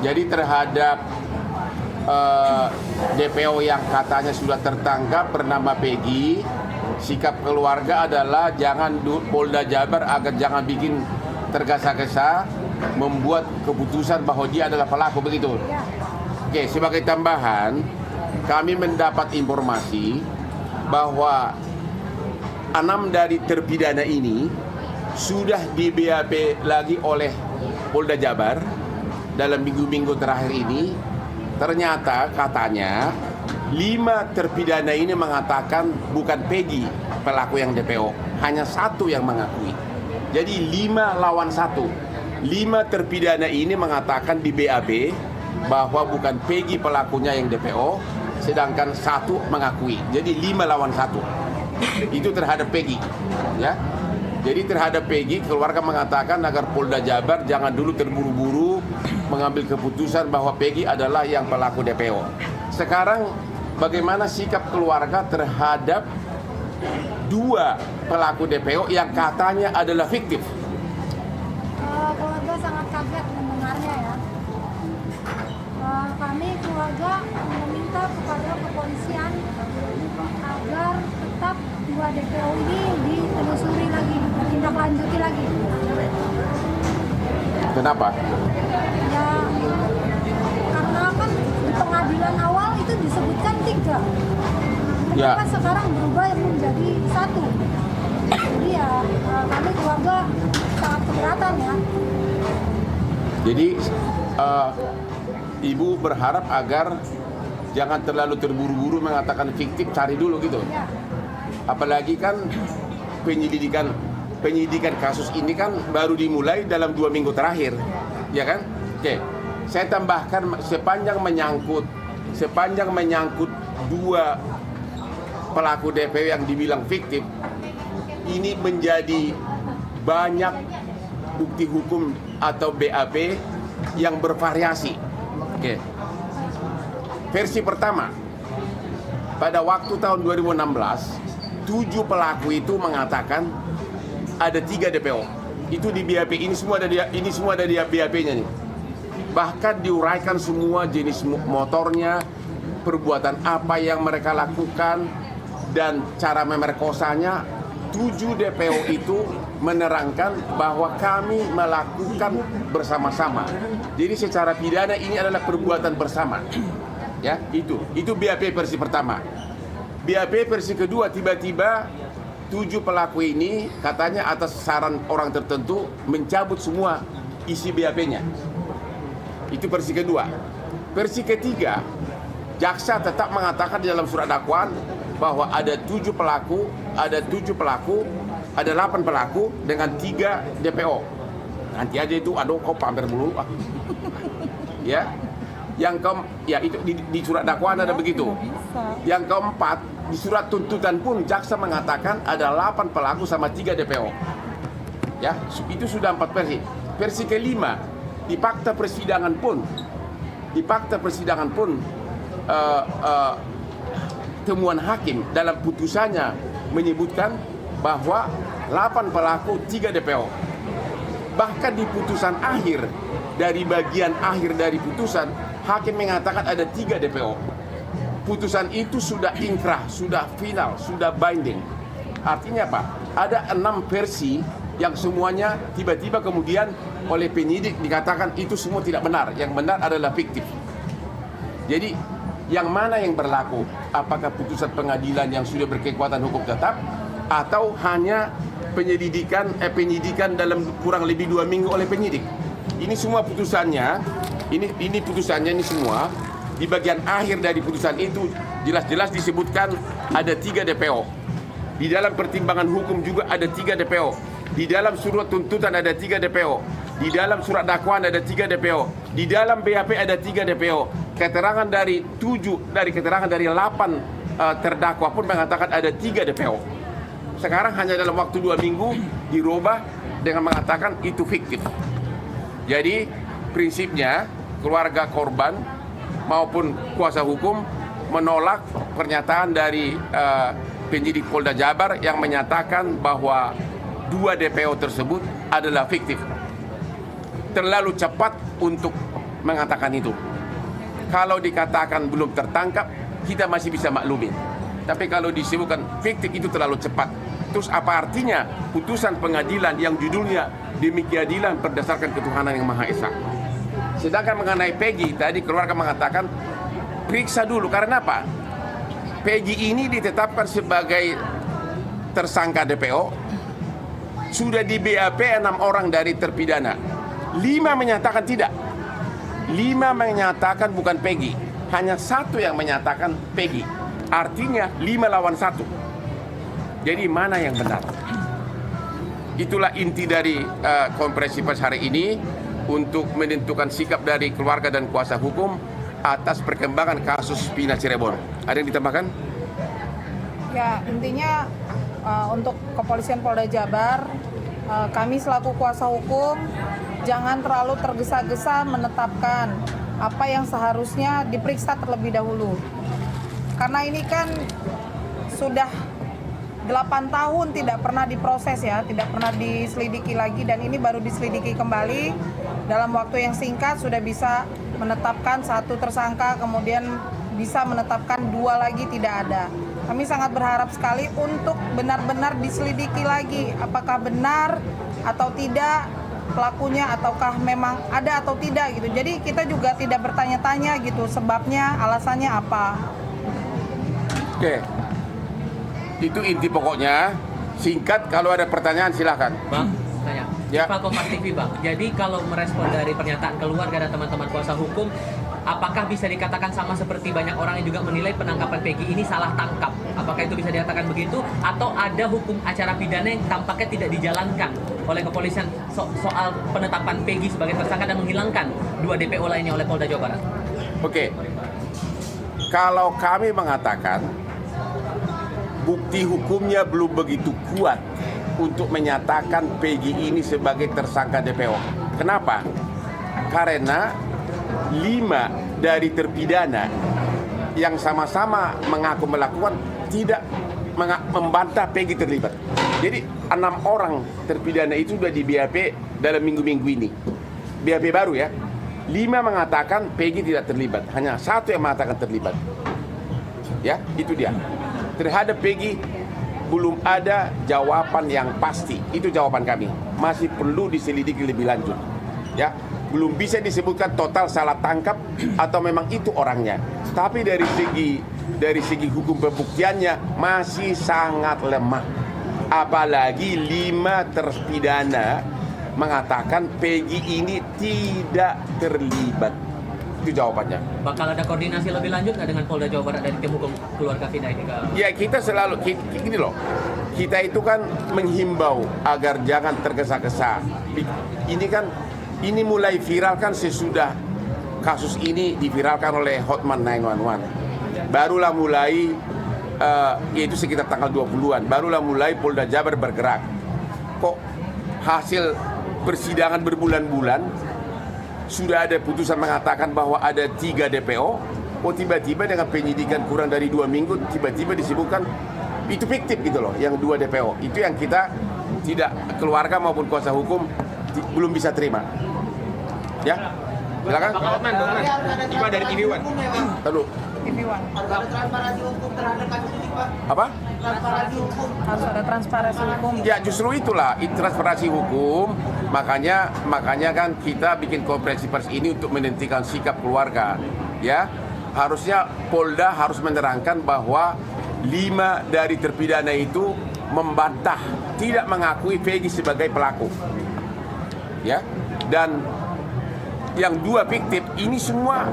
Jadi terhadap DPO yang katanya sudah tertangkap bernama Peggy, sikap keluarga adalah jangan Polda Jabar agar jangan bikin tergesa-gesa membuat keputusan bahwa dia adalah pelaku, begitu. Oke, sebagai tambahan, kami mendapat informasi bahwa 6 dari terpidana ini sudah di BAP lagi oleh Polda Jabar dalam minggu-minggu terakhir ini. Ternyata katanya 5 terpidana ini mengatakan bukan Peggy pelaku yang DPO, hanya 1 yang mengakui. Jadi 5 lawan 1. 5 terpidana ini mengatakan di BAP bahwa bukan Peggy pelakunya yang DPO, sedangkan 1 mengakui. Jadi 5 lawan 1. Itu terhadap Peggy, ya. Jadi terhadap Peggy, keluarga mengatakan agar Polda Jabar jangan dulu terburu-buru mengambil keputusan bahwa Peggy adalah yang pelaku DPO. Sekarang bagaimana sikap keluarga terhadap 2 pelaku DPO yang katanya adalah fiktif? Keluarga sangat kaget mendengarnya ya. Kami keluarga meminta kepada kepolisian agar tetap 2 DPO ini ditelusuri lagi, ditindaklanjuti lagi. Kenapa? Ya, karena kan di pengadilan awal itu disebutkan 3. Kenapa sekarang berubah menjadi 1? Jadi ya kami keluarga sangat keberatan ya. Jadi Ibu berharap agar jangan terlalu terburu-buru mengatakan fiktif, cari dulu gitu. Ya. Apalagi kan penyidikan kasus ini kan baru dimulai dalam 2 minggu terakhir, ya kan? Oke, saya tambahkan sepanjang menyangkut 2 pelaku DPO yang dibilang fiktif, ini menjadi banyak bukti hukum atau BAP yang bervariasi. Oke. Versi pertama, pada waktu tahun 2016, 7 pelaku itu mengatakan ada 3 DPO. Itu di BAP, ini semua ada di BAP-nya nih. Bahkan diuraikan semua jenis motornya, perbuatan apa yang mereka lakukan, dan cara memerkosanya. 7 DPO itu menerangkan bahwa kami melakukan bersama-sama. Jadi secara pidana ini adalah perbuatan bersama. Ya, itu BAP versi pertama. BAP versi kedua, tiba-tiba 7 pelaku ini katanya atas saran orang tertentu mencabut semua isi BAP-nya. Itu versi kedua. Versi ketiga, jaksa tetap mengatakan di dalam surat dakwaan bahwa ada 8 pelaku dengan 3 DPO. Nanti aja itu, aduh kok pamer dulu. Ya. Itu di surat dakwaan ada begitu. Yang keempat, di surat tuntutan pun jaksa mengatakan ada 8 pelaku sama 3 DPO. Ya, itu sudah 4 versi. Versi kelima, di fakta persidangan pun temuan hakim dalam putusannya menyebutkan bahwa 8 pelaku 3 DPO. Bahkan di putusan akhir, dari bagian akhir dari putusan, hakim mengatakan ada 3 DPO. Putusan itu sudah inkrah, sudah final, sudah binding. Artinya apa? Ada 6 versi yang semuanya tiba-tiba kemudian oleh penyidik dikatakan itu semua tidak benar. Yang benar adalah fiktif. Jadi yang mana yang berlaku? Apakah putusan pengadilan yang sudah berkekuatan hukum tetap, atau hanya penyidikan dalam kurang lebih 2 minggu oleh penyidik? Ini semua putusannya, ini putusannya ini semua di bagian akhir dari putusan itu jelas-jelas disebutkan ada 3 DPO. Di dalam pertimbangan hukum juga ada 3 DPO. Di dalam surat tuntutan ada 3 DPO. Di dalam surat dakwaan ada 3 DPO. Di dalam BAP ada 3 DPO. Keterangan dari 8 terdakwa pun mengatakan ada 3 DPO. Sekarang hanya dalam waktu 2 minggu dirubah dengan mengatakan itu fiktif. Jadi prinsipnya keluarga korban maupun kuasa hukum menolak pernyataan dari penyidik Polda Jabar yang menyatakan bahwa 2 DPO tersebut adalah fiktif. Terlalu cepat untuk mengatakan itu. Kalau dikatakan belum tertangkap, kita masih bisa maklumin. Tapi kalau disebutkan fiktif itu terlalu cepat. Terus apa artinya putusan pengadilan yang judulnya demi keadilan berdasarkan ketuhanan yang Maha Esa? Sedangkan mengenai Peggy, tadi keluarga mengatakan periksa dulu. Karena apa? Peggy ini ditetapkan sebagai tersangka DPO. Sudah di BAP 6 orang dari terpidana. 5 menyatakan tidak. 5 menyatakan bukan Peggy. Hanya 1 yang menyatakan Peggy. Artinya 5 lawan 1. Jadi mana yang benar? Itulah inti dari konferensi pers hari ini untuk menentukan sikap dari keluarga dan kuasa hukum atas perkembangan kasus Pina Cirebon. Ada yang ditambahkan? Ya, intinya untuk Kepolisian Polda Jabar, kami selaku kuasa hukum jangan terlalu tergesa-gesa menetapkan apa yang seharusnya diperiksa terlebih dahulu. Karena ini kan sudah 8 tahun tidak pernah diproses ya, tidak pernah diselidiki lagi, dan ini baru diselidiki kembali. Dalam waktu yang singkat sudah bisa menetapkan 1 tersangka, kemudian bisa menetapkan 2 lagi tidak ada. Kami sangat berharap sekali untuk benar-benar diselidiki lagi apakah benar atau tidak pelakunya, ataukah memang ada atau tidak gitu. Jadi kita juga tidak bertanya-tanya gitu sebabnya, alasannya apa. Oke. Itu inti pokoknya. Singkat, kalau ada pertanyaan silakan. Bang, tanya. Ya. Pak Kompas TV, Bang. Jadi kalau merespon dari pernyataan keluarga dan teman-teman kuasa hukum, apakah bisa dikatakan sama seperti banyak orang yang juga menilai penangkapan Peggy ini salah tangkap? Apakah itu bisa dikatakan begitu? Atau ada hukum acara pidana yang tampaknya tidak dijalankan oleh kepolisian soal penetapan Peggy sebagai tersangka dan menghilangkan 2 DPO lainnya oleh Polda Jawa Barat? Oke. Kalau kami mengatakan bukti hukumnya belum begitu kuat untuk menyatakan Peggy ini sebagai tersangka DPO. Kenapa? Karena 5 dari terpidana yang sama-sama mengaku melakukan tidak membantah Peggy terlibat. Jadi 6 orang terpidana itu sudah di BAP dalam minggu-minggu ini. BAP baru ya. 5 mengatakan Peggy tidak terlibat, hanya 1 yang mengatakan terlibat. Ya, itu dia. Terhadap Peggy belum ada jawaban yang pasti. Itu jawaban kami. Masih perlu diselidiki lebih lanjut. Ya, belum bisa disebutkan total salah tangkap atau memang itu orangnya. Tapi dari segi hukum pembuktiannya masih sangat lemah. Apalagi 5 terpidana mengatakan Peggy ini tidak terlibat. Itu jawabannya. Bakal ada koordinasi lebih lanjut nggak dengan Polda Jawa Barat dari tim hukum keluarga Vina ini? Ya, kita selalu gini loh. Kita itu kan menghimbau agar jangan tergesa-gesa. Ini mulai viral kan sesudah kasus ini diviralkan oleh Hotman 911. Barulah mulai yaitu sekitar tanggal 20-an, barulah mulai Polda Jabar bergerak. Kok hasil persidangan berbulan-bulan sudah ada putusan mengatakan bahwa ada 3 DPO, tiba-tiba dengan penyidikan kurang dari 2 minggu tiba-tiba disebutkan itu fiktif gitu loh, yang 2 DPO. Itu yang kita tidak, keluarga maupun kuasa hukum belum bisa terima. Ya, silakan. Pak Hotman, Ipa dari TV One. Lalu TV One. Ada transparansi hukum terhadap kasus ini, Pak. apa? Transparansi hukum. Harus ada transparansi hukum. Ya, justru itulah transparansi hukum. Makanya kan kita bikin konferensi pers ini untuk menentukan sikap keluarga. Ya, harusnya Polda harus menerangkan bahwa 5 dari terpidana itu membantah, tidak mengakui Peggy sebagai pelaku. Ya, dan yang 2 fiktif ini semua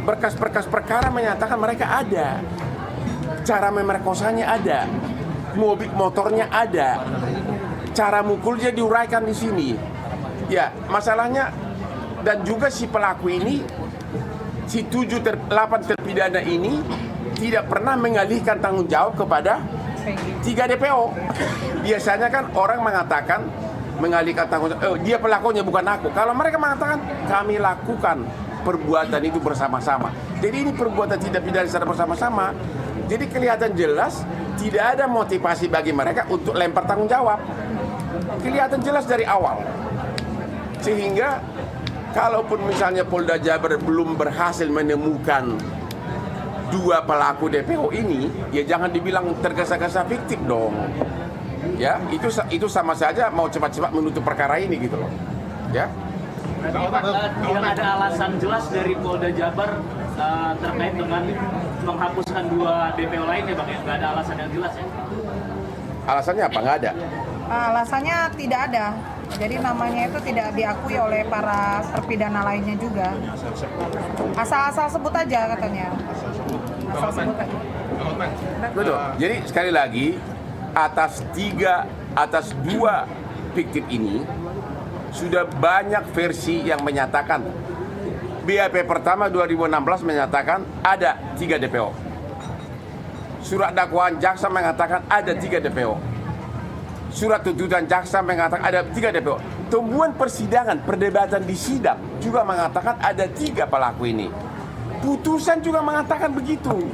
berkas-berkas perkara menyatakan mereka ada, cara memerkosanya ada, mobil motornya ada, cara mukulnya diuraikan di sini. Ya, masalahnya dan juga si pelaku ini, si 8 terpidana ini tidak pernah mengalihkan tanggung jawab kepada 3 DPO. Biasanya kan orang mengatakan mengalihkan tanggung jawab, dia pelakunya bukan aku. Kalau mereka mengatakan kami lakukan perbuatan itu bersama-sama. Jadi ini perbuatan tidak pidana secara bersama-sama. Jadi kelihatan jelas tidak ada motivasi bagi mereka untuk lempar tanggung jawab. Kelihatan jelas dari awal. Sehingga kalaupun misalnya Polda Jabar belum berhasil menemukan dua pelaku DPO ini, ya jangan dibilang tergesa-gesa fiktif dong. Ya, itu sama saja mau cepat-cepat menutup perkara ini gitu loh. Ya. Tidak ada alasan jelas dari Polda Jabar terkait dengan menghapuskan dua DPO lain ya Bang ya? Nggak ada alasan yang jelas ya? Alasannya apa? Nggak ada. Alasannya tidak ada. Jadi namanya itu tidak diakui oleh para terpidana lainnya juga. Asal-asal sebut aja katanya. Asal sebut aja. Betul. Jadi sekali lagi atas dua fiktif ini sudah banyak versi yang menyatakan. BAP pertama 2016 menyatakan ada 3 DPO. Surat dakwaan jaksa mengatakan ada 3 DPO. Surat tuntutan jaksa mengatakan ada 3 DPO. Temuan persidangan, perdebatan di sidang juga mengatakan ada 3 pelaku ini. Putusan juga mengatakan begitu.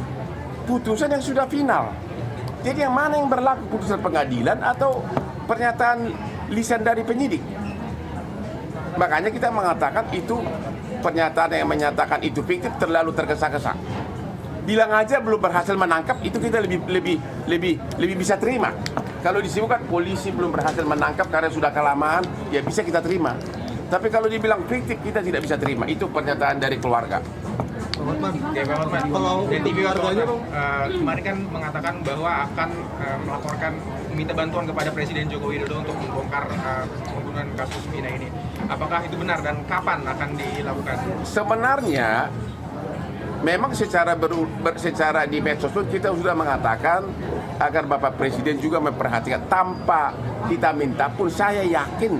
Putusan yang sudah final. Jadi yang mana yang berlaku, putusan pengadilan atau pernyataan lisan dari penyidik? Makanya kita mengatakan itu pernyataan yang menyatakan itu fiktif terlalu tergesa-gesa. Bilang aja belum berhasil menangkap, itu kita lebih bisa terima. Kalau disebutkan polisi belum berhasil menangkap karena sudah kelamaan, ya bisa kita terima. Tapi kalau dibilang fiktif, kita tidak bisa terima. Itu pernyataan dari keluarga. Kalau TV warganya kemarin kan mengatakan bahwa akan melaporkan, meminta bantuan kepada Presiden Joko Widodo untuk membongkar pembunuhan kasus Vina ini. Apakah itu benar dan kapan akan dilakukan? Sebenarnya memang secara di medsos pun kita sudah mengatakan agar Bapak Presiden juga memperhatikan. Tanpa kita minta pun saya yakin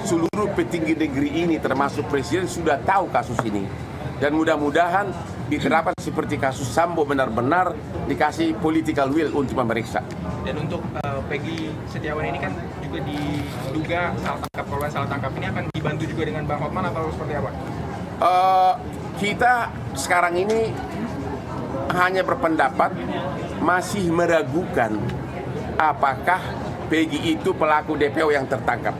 seluruh petinggi negeri ini termasuk Presiden sudah tahu kasus ini. Dan mudah-mudahan diterapkan seperti kasus Sambo, benar-benar dikasih political will untuk memeriksa. Dan untuk Peggy Setiawan ini kan juga diduga salah tangkap. Kalau salah tangkap ini akan dibantu juga dengan Bang Hotman atau seperti apa? Kita sekarang ini hanya berpendapat masih meragukan apakah Peggy itu pelaku DPO yang tertangkap.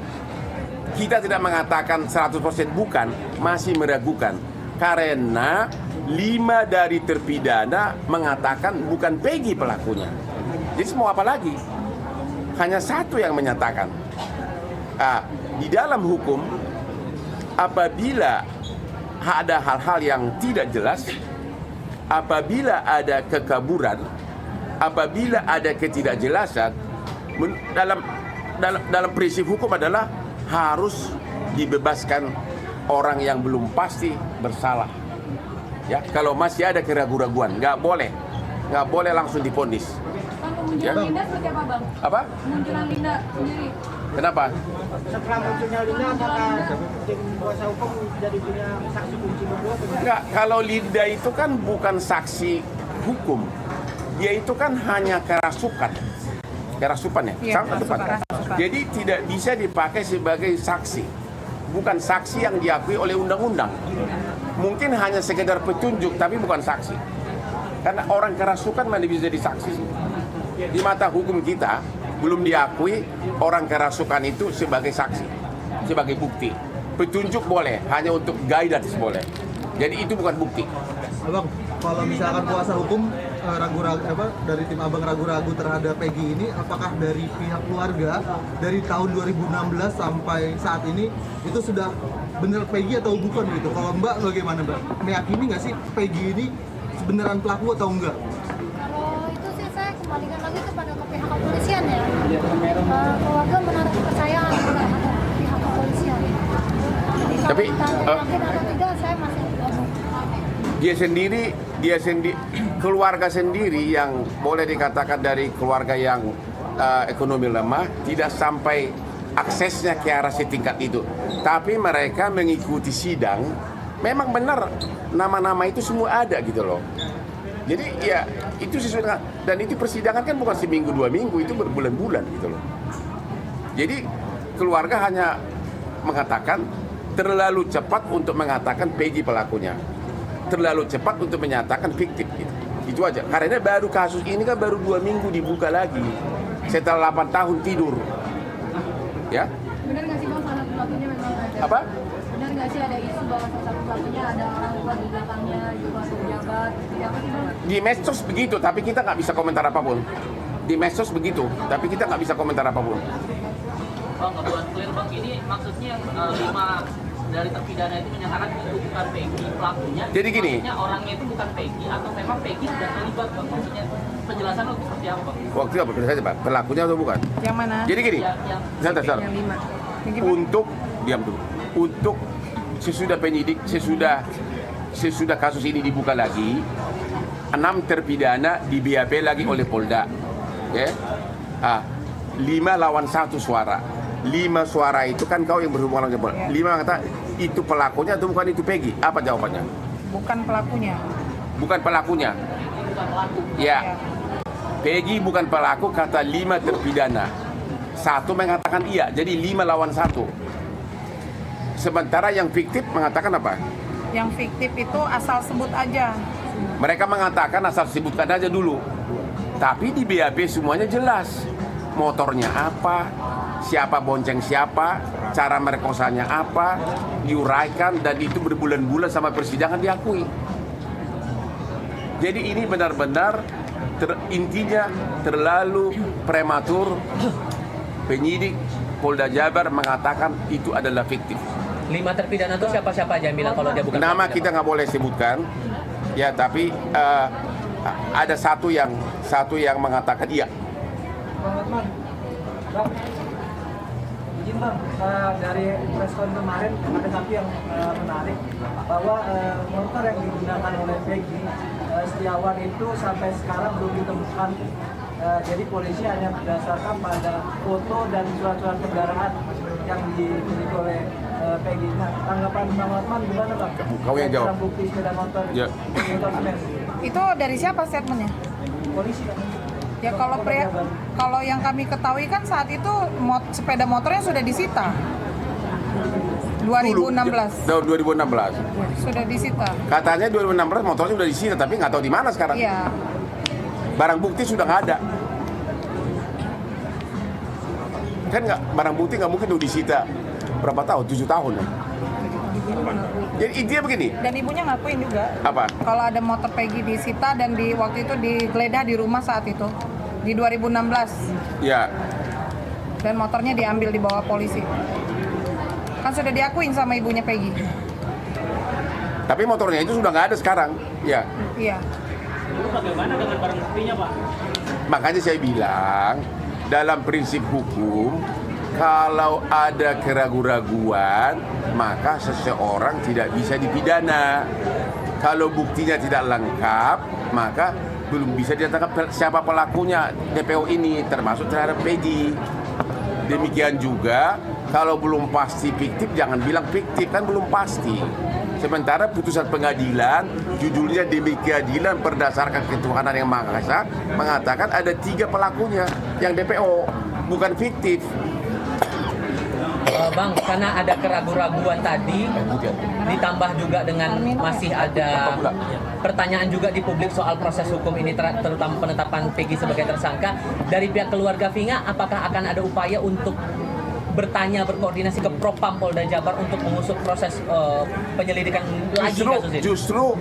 Kita tidak mengatakan 100% bukan, masih meragukan. Karena 5 dari terpidana mengatakan bukan Peggy pelakunya. Jadi mau apa lagi? Hanya 1 yang menyatakan. Di dalam hukum, apabila ada hal-hal yang tidak jelas, apabila ada kekaburan, apabila ada ketidakjelasan, dalam prinsip hukum adalah harus dibebaskan orang yang belum pasti bersalah. Ya, kalau masih ada keraguan-raguan, nggak boleh langsung divonis. Kemunculan Linda seperti apa Bang? Apa? Kemunculan Linda sendiri. Kenapa? Setelah munculnya Linda, apakah tim kuasa hukum jadi punya saksi kunci berdua? Enggak, kalau Linda itu kan bukan saksi hukum. Dia itu kan hanya kerasukan. Kerasupan ya? Iya, Sama tepat. kerasupan. Jadi tidak bisa dipakai sebagai saksi. Bukan saksi yang diakui oleh undang-undang. Mungkin hanya sekedar petunjuk, tapi bukan saksi. Karena orang kerasukan mana bisa jadi saksi. Di mata hukum kita, belum diakui orang kerasukan itu sebagai saksi, sebagai bukti. Petunjuk boleh, hanya untuk guidance boleh. Jadi itu bukan bukti. Abang, kalau misalkan kuasa hukum dari tim Abang ragu-ragu terhadap Peggy ini, apakah dari pihak keluarga dari tahun 2016 sampai saat ini itu sudah benar Peggy atau bukan gitu? Kalau Mbak bagaimana Mbak? Meyakini nggak sih Peggy ini sebenarnya pelaku atau enggak? Kalau itu sih saya kembalikan lagi kepada pihak kepolisian ya. Keluarga menaruh kepercayaan kepada pihak kepolisian. Jadi kalau Tapi, ditanya yakin atau tidak, saya masih belum. Dia sendiri, keluarga sendiri yang boleh dikatakan dari keluarga yang ekonomi lemah, tidak sampai aksesnya ke arah setingkat itu. Tapi mereka mengikuti sidang, memang benar nama-nama itu semua ada gitu loh. Jadi ya itu sesuai dengan, dan itu persidangan kan bukan seminggu 2 minggu, itu berbulan-bulan gitu loh. Jadi keluarga hanya mengatakan terlalu cepat untuk mengatakan Peggy pelakunya, terlalu cepat untuk menyatakan fiktif gitu. Itu aja. Karena baru kasus ini kan baru 2 minggu dibuka lagi setelah 8 tahun tidur. Ya. Benar nggak sih Bang anak pelakunya memang ada? Apa? Benar nggak nggak sih ada isu bahwa salah satu pelakunya ada orang tua di belakangnya juga pejabat ya apa sih Bang? Di medsos begitu, tapi kita nggak bisa komentar apapun. Di medsos begitu, tapi kita nggak bisa komentar apapun. Bang, buat clear Bang, ini maksudnya yang 5 dari terpidana itu menyatakan itu bukan Peggy pelakunya. Jadi gini. Maksudnya orangnya itu bukan Peggy atau memang Peggy sudah terlibat Bang? Maksudnya penjelasan lo seperti apa Bang? Waktu apa saya coba? Pelakunya atau bukan? Yang mana? Jadi gini, Yang sebentar. Yang 5. Yang gimana? Untuk diam dulu. Untuk sesudah penyidik, sesudah kasus ini dibuka lagi, 6 terpidana di BAP lagi oleh Polda. Ya. 5 lawan 1 suara. 5 suara itu kan kau yang berhubungan dengan Polda. 5 kata itu pelakunya atau bukan itu Peggy? Apa jawabannya? Bukan pelakunya. Bukan pelakunya. Ya. Peggy bukan pelaku kata 5 terpidana. 1 mengatakan iya, jadi 5 lawan 1. Sementara yang fiktif mengatakan apa? Yang fiktif itu asal sebut aja. Mereka mengatakan asal sebutkan aja dulu. Tapi di BAP semuanya jelas. Motornya apa, siapa bonceng siapa, cara merkosanya apa, diuraikan dan itu berbulan-bulan sama persidangan diakui. Jadi ini benar-benar intinya terlalu prematur. Penyidik Polda Jabar mengatakan itu adalah fiktif. 5 terpidana itu siapa-siapa aja yang bilang kalau dia bukan Nama pelakunya, kita Bang? nggak boleh sebutkan, ya tapi ada satu yang mengatakan iya. Bang Hotman, Bang, izin Bang, dari preskon kemarin ada satu yang menarik bahwa motor yang digunakan oleh Peggy Setiawan itu sampai sekarang belum ditemukan. Jadi polisi hanya berdasarkan pada foto dan surat-surat kendaraan yang dimiliki oleh Peggy. Nah, tanggapan Bang Hotman gimana Bang? Kau yang jawab. Barang bukti sepeda motor, Ya. motor smash. Itu dari siapa statementnya? Polisi kan? Ya kalau yang kami ketahui kan saat itu sepeda motornya sudah disita. 2016 Tahun 2016. sudah disita. Katanya 2016 motornya sudah disita, tapi nggak tahu di mana sekarang. Iya. Barang bukti sudah nggak ada. Kan nggak, barang bukti nggak mungkin udah disita berapa tahun? 7 tahun. Ya? Jadi intinya begini. Dan ibunya ngakuin juga. Apa? Kalau ada motor Peggy disita dan di waktu itu digeledah di rumah saat itu di 2016 Ya, dan motornya diambil dibawa polisi. Kan sudah diakuin sama ibunya Peggy. tapi motornya itu sudah nggak ada sekarang. Ya, Iya. Lalu bagaimana dengan barang buktinya Pak? makanya saya bilang dalam prinsip hukum kalau ada keraguan-raguan maka seseorang tidak bisa dipidana. Kalau buktinya tidak lengkap maka belum bisa ditangkap siapa pelakunya DPO ini termasuk terhadap Peggy. Demikian juga kalau belum pasti fiktif jangan bilang fiktif, kan belum pasti. Sementara putusan pengadilan judulnya demi keadilan berdasarkan ketuhanan yang Maha Esa mengatakan ada 3 pelakunya yang DPO, bukan fiktif. Bang, karena ada keraguan-raguan tadi, ditambah juga dengan masih ada pertanyaan juga di publik soal proses hukum ini, terutama penetapan Peggy sebagai tersangka. Dari pihak keluarga Vina, apakah akan ada upaya untuk berkoordinasi ke Propam Polda Jabar untuk mengusut proses penyelidikan lagi kasus ini? Justru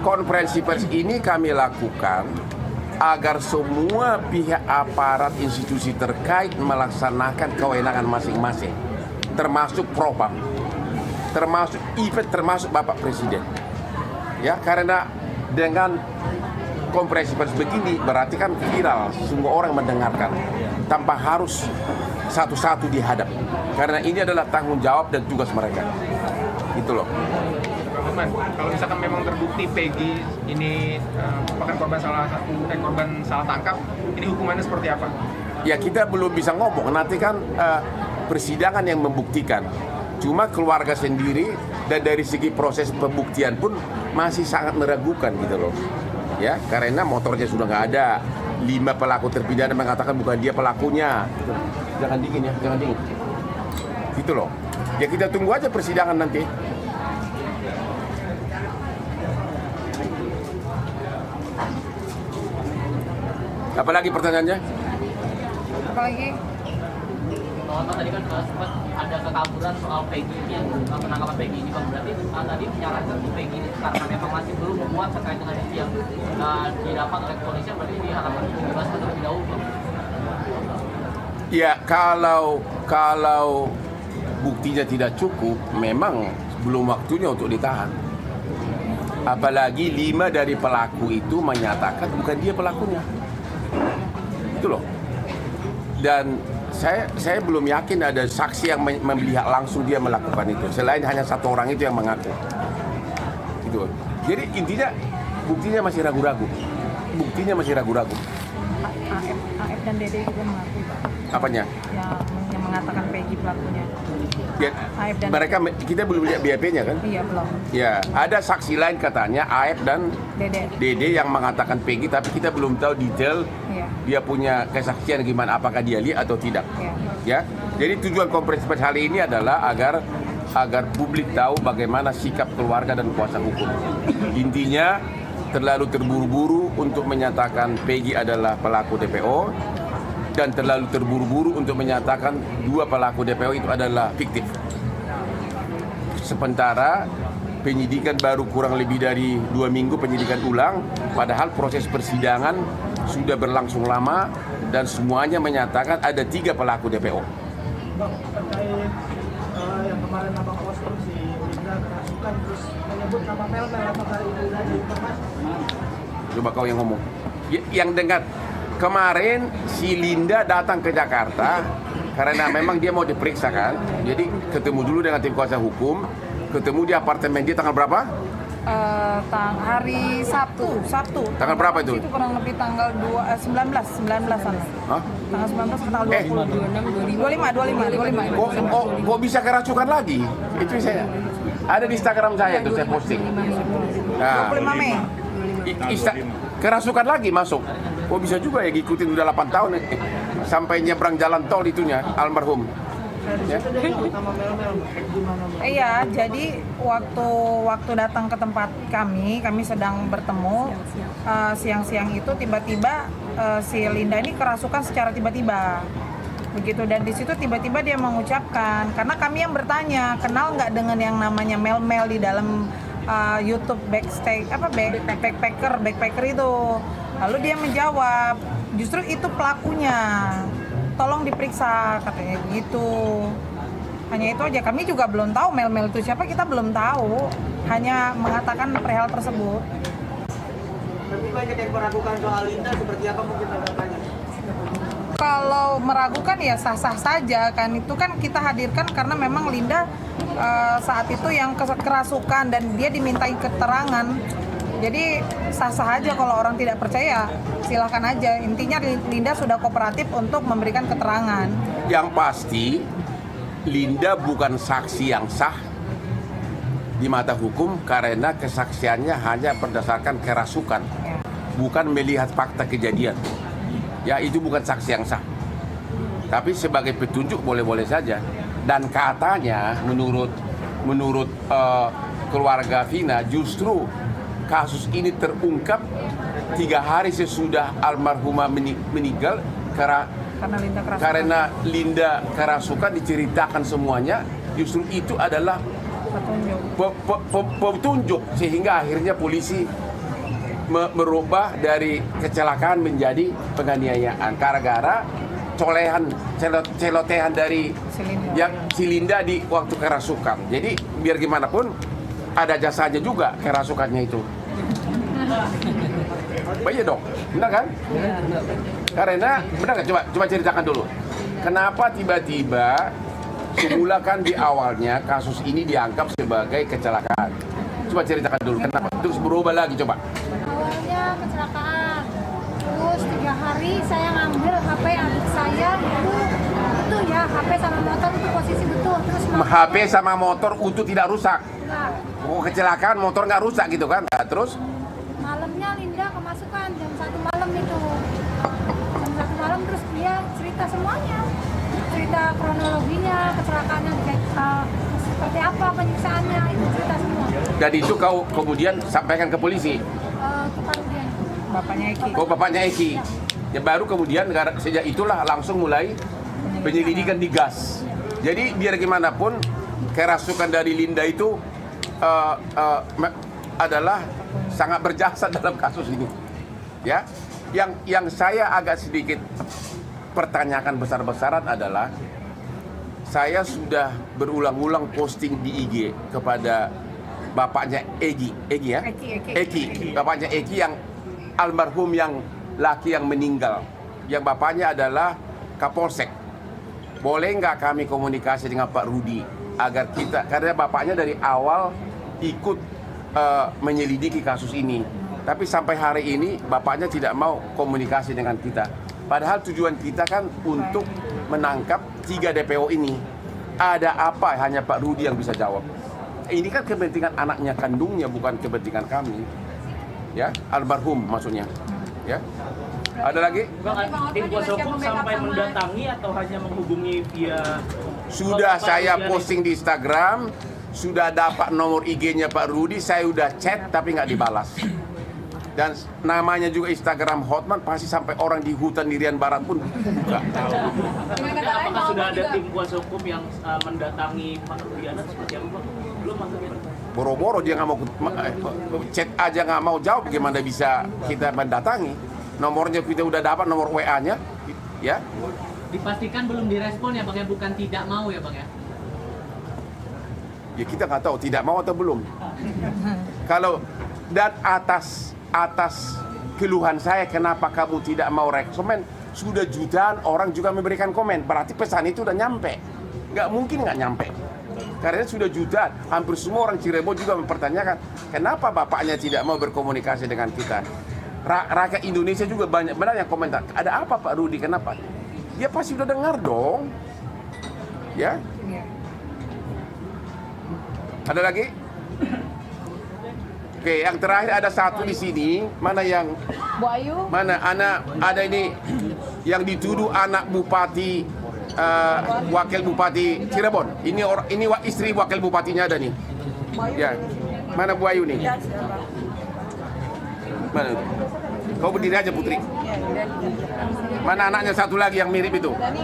konferensi pers ini kami lakukan agar semua pihak aparat institusi terkait melaksanakan kewenangan masing-masing, termasuk Propam, termasuk Bapak Presiden. Ya, karena dengan konferensi pers begini berarti kan viral, semua orang mendengarkan tanpa harus satu-satu dihadap. Karena ini adalah tanggung jawab dan tugas mereka. Gitu loh. Bang Hotman, kalau misalkan memang terbukti Peggy ini merupakan korban salah tangkap, ini hukumannya seperti apa? Ya kita belum bisa ngomong, nanti kan persidangan yang membuktikan. Cuma keluarga sendiri dan dari segi proses pembuktian pun masih sangat meragukan gitu loh. Ya, karena motornya sudah nggak ada. 5 pelaku terpidana mengatakan bukan dia pelakunya. Jangan dingin ya, jangan dingin. Gitu loh. Ya kita tunggu aja persidangan nanti. Apalagi pertanyaannya? Apalagi Bang tadi kan sempat ada kekaburan soal Peggy ini yang penangkapan Peggy ini Bang, berarti tadi menyarankan untuk Peggy ini karena memang masih belum memuat terkait dengan itu yang didapat oleh kepolisian, berarti diharapkan dibebaskan terlebih dahulu Bang. Ya, kalau buktinya tidak cukup, memang belum waktunya untuk ditahan. Apalagi 5 dari pelaku itu menyatakan bukan dia pelakunya. Itu loh. Dan saya belum yakin ada saksi yang melihat langsung dia melakukan itu. Selain hanya satu orang itu yang mengaku. Gitu. Jadi intinya buktinya masih ragu-ragu. AF dan Dede juga mengaku, Pak. Apanya? Yang mengatakan Peggy pelakunya. Ya, AF dan kita belum lihat BAP-nya kan? Iya, belum. Ya, ada saksi lain katanya AF dan Dede yang mengatakan Peggy, tapi kita belum tahu detail dia punya kesaksian gimana, apakah dia lihat atau tidak. Ya, jadi tujuan konferensi pers hari ini adalah agar publik tahu bagaimana sikap keluarga dan kuasa hukum. Intinya terlalu terburu-buru untuk menyatakan Peggy adalah pelaku DPO dan terlalu terburu-buru untuk menyatakan 2 pelaku DPO itu adalah fiktif. Sementara penyidikan baru kurang lebih dari 2 minggu penyidikan ulang, padahal proses persidangan sudah berlangsung lama dan semuanya menyatakan ada 3 pelaku DPO. Bang, terkait yang kemarin Abang posting si Linda kerasukan terus menyebut nama Mel-Mel, apakah itu dari informasi? Coba kau yang ngomong. Yang dengar kemarin si Linda datang ke Jakarta karena memang dia mau diperiksa kan. Jadi ketemu dulu dengan tim kuasa hukum, ketemu di apartemen dia tanggal berapa? Hari Sabtu. Tanggal berapa itu? Itu kurang lebih tanggal 19 sana. Hah? Tanggal 19 ke tanggal 25. Kok bisa kerasukan lagi? Itu saya ada di Instagram saya tuh saya posting. Nah, 25 Mei. Kerasukan lagi masuk. Kok bisa juga ya ngikutin udah 8 tahun sampai nyebrang jalan tol itunya almarhum. Ya. Iya, jadi waktu datang ke tempat kami sedang bertemu siang-siang itu tiba-tiba si Linda ini kerasukan secara tiba-tiba. Begitu, dan di situ tiba-tiba dia mengucapkan, karena kami yang bertanya, kenal nggak dengan yang namanya Mel-Mel di dalam YouTube backstage backpacker itu. Lalu dia menjawab, justru itu pelakunya. Tolong diperiksa, katanya gitu. Hanya itu aja, kami juga belum tahu Mel-Mel itu siapa, kita belum tahu. Hanya mengatakan perihal tersebut. Tapi banyak yang meragukan soal Linda, seperti apa mungkin tanggapannya? Kalau meragukan ya sah-sah saja kan, itu kan kita hadirkan karena memang Linda saat itu yang kerasukan dan dia dimintai keterangan. Jadi sah-sah aja, kalau orang tidak percaya silahkan aja. Intinya Linda sudah kooperatif untuk memberikan keterangan. Yang pasti Linda bukan saksi yang sah di mata hukum karena kesaksiannya hanya berdasarkan kerasukan, bukan melihat fakta kejadian. Ya, itu bukan saksi yang sah. Tapi sebagai petunjuk boleh-boleh saja. Dan katanya menurut keluarga Vina, justru kasus ini terungkap 3 hari sesudah almarhumah meninggal karena Linda kerasukan, diceritakan semuanya. Justru itu adalah petunjuk sehingga akhirnya polisi merubah dari kecelakaan menjadi penganiayaan gara-gara celotehan dari si Linda di waktu kerasukan. Jadi biar gimana pun ada jasanya juga kerasukannya itu. Iya dong, benar kan? Karena benar kan? Coba ceritakan dulu. Kenapa tiba-tiba semula kan di awalnya kasus ini dianggap sebagai kecelakaan? Coba ceritakan dulu. Kenapa terus berubah lagi, coba? Awalnya kecelakaan, terus 3 hari saya ngambil HP adik saya itu ya, HP sama motor itu posisi betul, terus HP sama motor utuh tidak rusak. enggak. Oh, kecelakaan motor nggak rusak gitu kan? Nah, terus Malamnya Linda kemasukan jam 1 malam itu, jam 1 malam terus dia cerita semuanya, cerita kronologinya kecelakaannya seperti apa, penyiksaannya, itu cerita semua. dan itu kau kemudian sampaikan ke polisi. Kepada dia. Bapaknya Eki. Bapaknya Eki. Ya baru kemudian sejak itulah langsung mulai penyelidikan digas. Jadi biar gimana pun kerasukan dari Linda itu adalah sangat berjasa dalam kasus ini. Ya, yang saya agak sedikit pertanyakan besar-besaran adalah saya sudah berulang-ulang posting di IG kepada bapaknya Egi ya, Eki, bapaknya Eki yang almarhum yang laki yang meninggal, yang bapaknya adalah Kapolsek. Boleh nggak kami komunikasi dengan Pak Rudi agar kita, karena bapaknya dari awal ikut menyelidiki kasus ini, tapi sampai hari ini bapaknya tidak mau komunikasi dengan kita. Padahal tujuan kita kan untuk menangkap 3 DPO ini. Ada apa? Hanya Pak Rudi yang bisa jawab. Ini kan kepentingan anaknya kandungnya, bukan kepentingan kami. Ya, almarhum maksudnya. Ya. Ada lagi? Bang, tim kuasa hukum sampai mendatangi atau hanya menghubungi via... Sudah saya posting di Instagram, sudah dapat nomor IG-nya Pak Rudi, saya udah chat tapi nggak dibalas. Dan namanya juga Instagram Hotman, pasti sampai orang di hutan di Rian Barat pun nggak tahu. Apakah sudah ada tim kuasa hukum yang mendatangi Pak Rudiana seperti apa, Bang? Belum, Bang? Boro-boro dia nggak mau chat aja, nggak mau jawab, gimana bisa kita mendatangi? Nomornya kita udah dapat, nomor WA-nya, ya. Dipastikan belum direspon ya Bang ya, bukan tidak mau ya Bang ya? Ya kita nggak tahu tidak mau atau belum. Kalau dan atas keluhan saya kenapa kamu tidak mau rekomen, sudah jutaan orang juga memberikan komen, berarti pesan itu udah nyampe. Nggak mungkin nggak nyampe. Karena sudah jutaan, hampir semua orang Cirebon juga mempertanyakan kenapa bapaknya tidak mau berkomunikasi dengan kita. Rakyat Indonesia juga banyak benar yang komentar, ada apa Pak Rudi, kenapa? Dia pasti udah dengar dong. Ya. Ada lagi? Oke, yang terakhir ada satu di sini, mana yang Bu Ayu? Mana ada ini yang dituduh anak bupati wakil bupati Cirebon. Ini istri wakil bupatinya ada nih. Ya. Mana Bu Ayu nih? Mana itu? Kau berdiri aja Putri. Mana anaknya satu lagi yang mirip itu? Dani.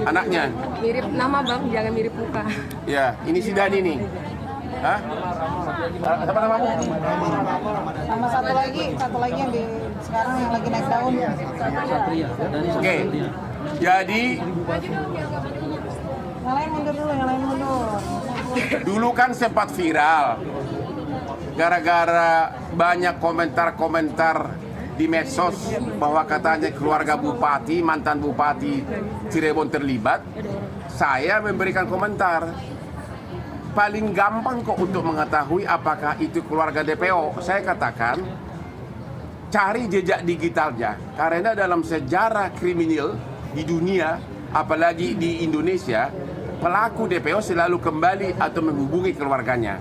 Anaknya. Mirip nama Bang, jangan mirip muka. Ya, ini si Dani nih. Hah? Siapa namamu? Sama satu lagi yang sekarang yang lagi naik daun. Oke. Jadi Yang lain mundur dulu, dulu kan sempat viral gara-gara banyak komentar-komentar di medsos bahwa katanya keluarga bupati, mantan bupati Cirebon terlibat. Saya memberikan komentar. Paling gampang kok untuk mengetahui apakah itu keluarga DPO. Saya katakan cari jejak digitalnya, karena dalam sejarah kriminal di dunia, apalagi di Indonesia, pelaku DPO selalu kembali atau menghubungi keluarganya.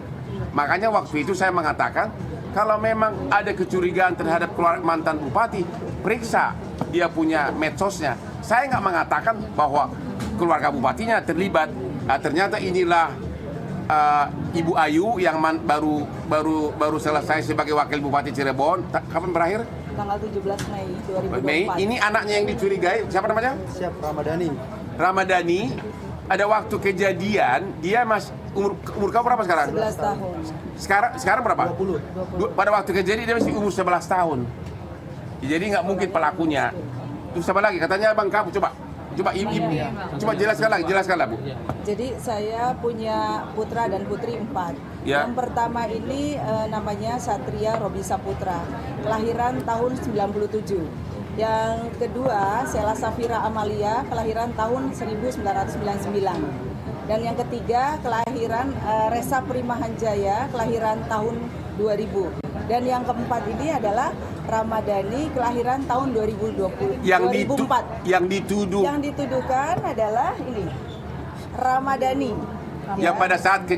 Makanya waktu itu saya mengatakan, kalau memang ada kecurigaan terhadap mantan bupati, periksa dia punya medsosnya. Saya nggak mengatakan bahwa keluarga bupatinya terlibat. Ternyata inilah Ibu Ayu yang baru selesai sebagai wakil bupati Cirebon. Kapan berakhir? Tanggal 17 Mei 2024. Mei. Ini anaknya yang dicurigai. Siapa namanya? Siap, Ramadhani. Ramadhani. Ada waktu kejadian dia umur kau berapa sekarang? 11 tahun. Sekarang berapa? 20. Pada waktu kejadian dia masih umur 11 tahun. Jadi nggak mungkin pelakunya. Terus siapa lagi? Katanya Bang kamu coba jelaskanlah Bu. Jadi saya punya putra dan putri 4. Ya. Yang pertama ini namanya Satria Robi Saputra, kelahiran tahun 97. Yang kedua Sela Safira Amalia, kelahiran tahun 1999. Dan yang ketiga kelahiran Resa Primahanjaya, kelahiran tahun 2000. Dan yang keempat ini adalah Ramadhani, kelahiran tahun 2004. Yang dituduhkan adalah ini Ramadhani. Yang pada saat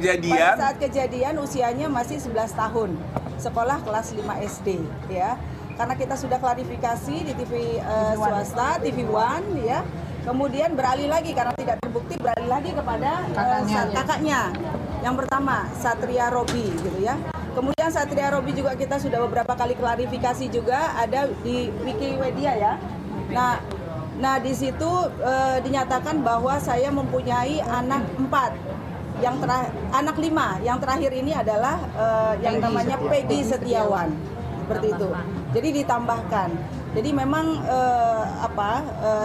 kejadian usianya masih 11 tahun, sekolah kelas 5 SD ya. Karena kita sudah klarifikasi di TV swasta, TV One ya. Kemudian beralih lagi karena tidak terbukti, beralih lagi kepada kakaknya. Yang pertama Satria Robi gitu ya. Kemudian Satria Robi juga kita sudah beberapa kali klarifikasi juga ada di Wikipedia ya. Nah, Nah, di situ dinyatakan bahwa saya mempunyai anak 4. Anak 5, yang terakhir ini adalah yang namanya Peggy Setiawan, seperti itu. Jadi ditambahkan. Jadi memang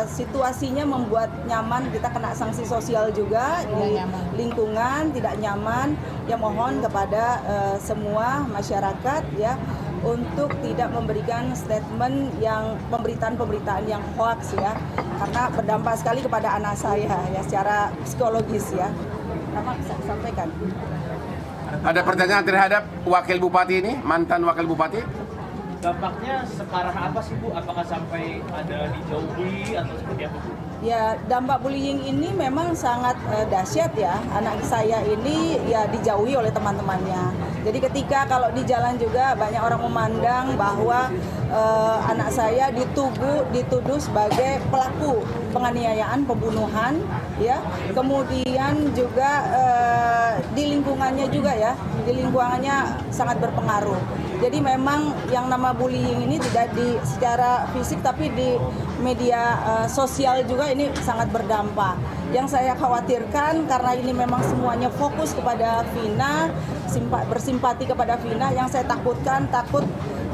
situasinya membuat nyaman, kita kena sanksi sosial juga di lingkungan, tidak nyaman. Ya mohon kepada semua masyarakat ya untuk tidak memberikan statement yang pemberitaan yang hoax ya, karena berdampak sekali kepada anak saya ya secara psikologis ya. Sama bisa disampaikan. Ada pertanyaan terhadap Wakil Bupati ini, mantan Wakil Bupati? Dampaknya separah apa sih Bu? Apakah sampai ada dijauhi atau seperti apa Bu? Ya, dampak bullying ini memang sangat dahsyat ya. Anak saya ini ya dijauhi oleh teman-temannya. Jadi ketika kalau di jalan juga banyak orang memandang bahwa anak saya dituduh sebagai pelaku penganiayaan, pembunuhan, ya. Kemudian juga di lingkungannya juga ya, di lingkungannya sangat berpengaruh. Jadi memang yang nama bullying ini tidak secara fisik tapi di media sosial juga ini sangat berdampak. Yang saya khawatirkan karena ini memang semuanya fokus kepada Vina, bersimpati kepada Vina, yang saya takut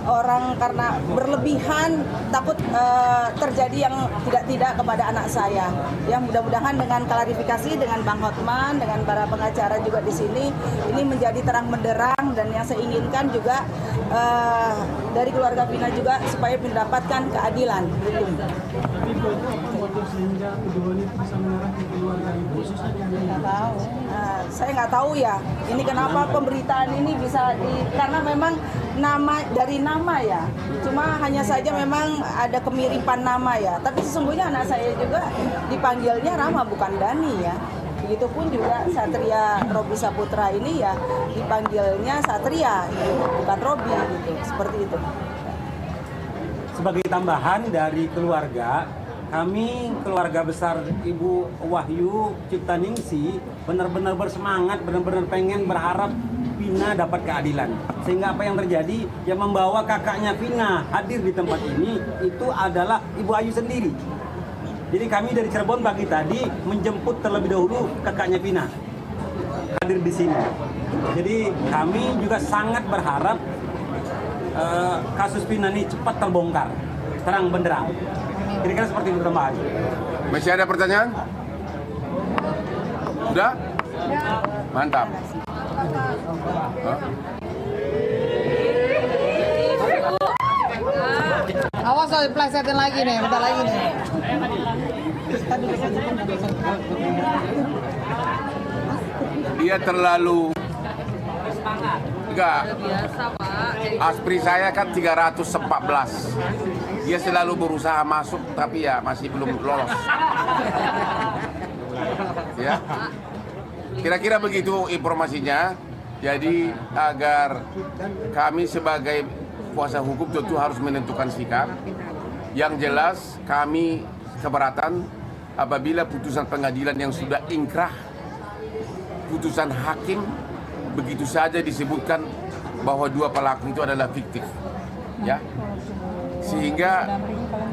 orang karena berlebihan takut terjadi yang tidak kepada anak saya. Ya mudah-mudahan dengan klarifikasi dengan Bang Hotman, dengan para pengacara juga di sini, ini menjadi terang benderang, dan yang saya inginkan juga dari keluarga Vina juga supaya mendapatkan keadilan. Saya nggak tahu ya. Ini kenapa pemberitaan ini bisa karena memang dari nama ya. Cuma hanya saja memang ada kemiripan nama ya. Tapi sesungguhnya anak saya juga dipanggilnya Rama bukan Dani ya. Begitupun juga Satria Robi Saputra ini ya dipanggilnya Satria, bukan Robi gitu. Seperti itu. Sebagai tambahan dari keluarga, kami keluarga besar Ibu Wahyu Ciptaningsih benar-benar bersemangat, benar-benar pengen berharap Vina dapat keadilan. Sehingga apa yang terjadi, yang membawa kakaknya Vina hadir di tempat ini itu adalah Ibu Ayu sendiri. Jadi kami dari Cirebon pagi tadi menjemput terlebih dahulu kakaknya Vina hadir di sini. Jadi kami juga sangat berharap kasus Vina ini cepat terbongkar, terang benderang. Kira-kira seperti itu tambahan. Masih ada pertanyaan? Sudah? Mantap. Awas loh, diplesetin lagi nih, bentar lagi nih. Dia terlalu enggak. Aspri saya kan 314. Dia selalu berusaha masuk tapi ya masih belum lolos. Ya. Kira-kira begitu informasinya. Jadi agar kami sebagai kuasa hukum tentu harus menentukan sikap. Yang jelas kami keberatan apabila putusan pengadilan yang sudah inkrah, putusan hakim begitu saja disebutkan bahwa dua pelaku itu adalah fiktif. Ya. Sehingga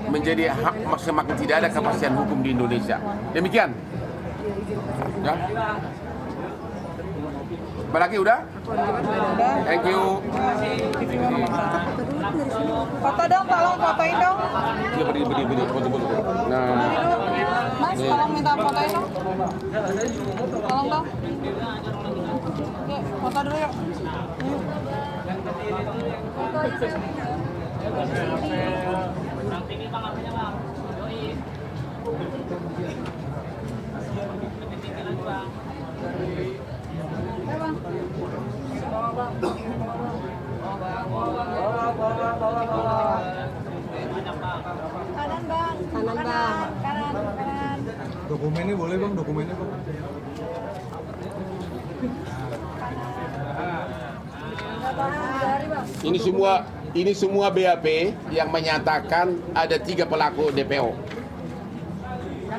menjadi semakin tidak ada kepastian hukum di Indonesia. Demikian. Ya. Apalagi udah? Thank you. Foto dong, tolong fotoin dong. Beri foto. Nah. Mas, tolong minta fotoin dong. Tolong dong. Yuk, foto dulu yuk. Kanan bang, kanan. Dokumennya boleh bang, dokumennya bang. Ini semua BAP yang menyatakan ada 3 pelaku DPO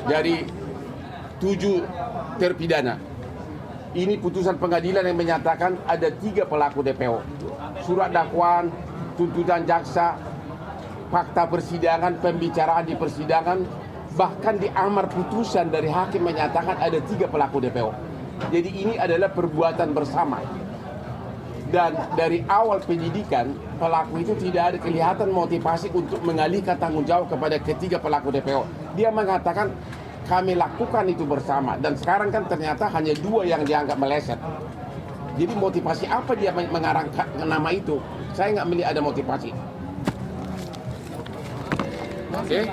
dari 7 terpidana. Ini putusan pengadilan yang menyatakan ada 3 pelaku DPO. Surat dakwaan, tuntutan jaksa, fakta persidangan, pembicaraan di persidangan, Bahkan di amar putusan dari hakim menyatakan ada 3 pelaku DPO. Jadi ini adalah perbuatan bersama. Dan dari awal penyidikan, pelaku itu tidak ada kelihatan motivasi untuk mengalihkan tanggung jawab kepada ketiga pelaku DPO. Dia mengatakan kami lakukan itu bersama, dan sekarang kan ternyata hanya 2 yang dianggap meleset. Jadi motivasi apa dia mengarangkan nama itu? Saya nggak melihat ada motivasi. Oke?